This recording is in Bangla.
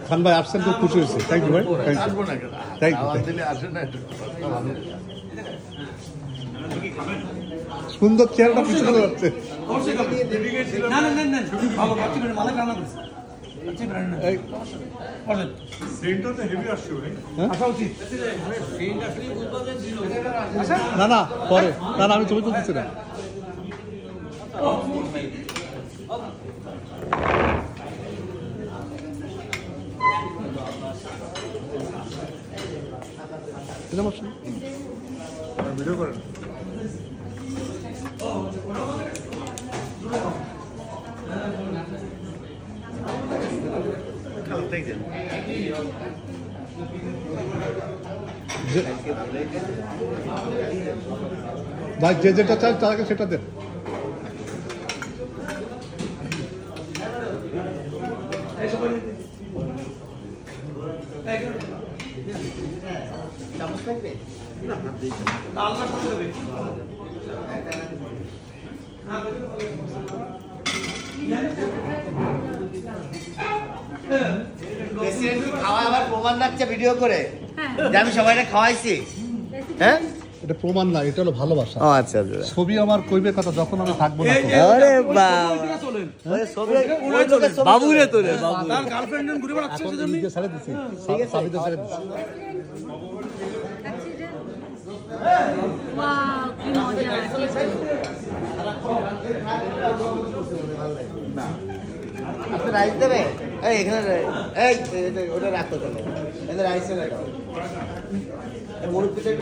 খান ভাই আসছেন তো খুশি হয়েছে। থ্যাংক ইউ ভাই, থ্যাংক ইউ। সুন্দর চেহারাটা পিছনে যাচ্ছে। না না পরে, না না আমি ছবি তুলতেছি না। ভিডিও করেন। ভাই যে যেটা চাই তাকে সেটা দেন। খাওয়া আবার প্রমাণ রাখছে ভিডিও করে যে আমি সবাইকে খাওয়াইছি। হ্যাঁ এটা প্রমাণ না, এটা হলো ভালোবাসা। ও আচ্ছা আচ্ছা। ছবি আমার কইবে কথা যখন আমি থাকবো না। আরে বাবা বাবু রে তোরে বাবু তার গার্লফ্রেন্ড ঘুরে বেড়াচ্ছে সেজন্য নিজে ছেড়ে দিছি, সাবিতে ছেড়ে দিছি। ওয়াও কি মজা। আপনি রাইস দেবে? এই এখানে এই ওটা রাখো তাহলে। এদের রাইসে রাখো। মুরব্বিদের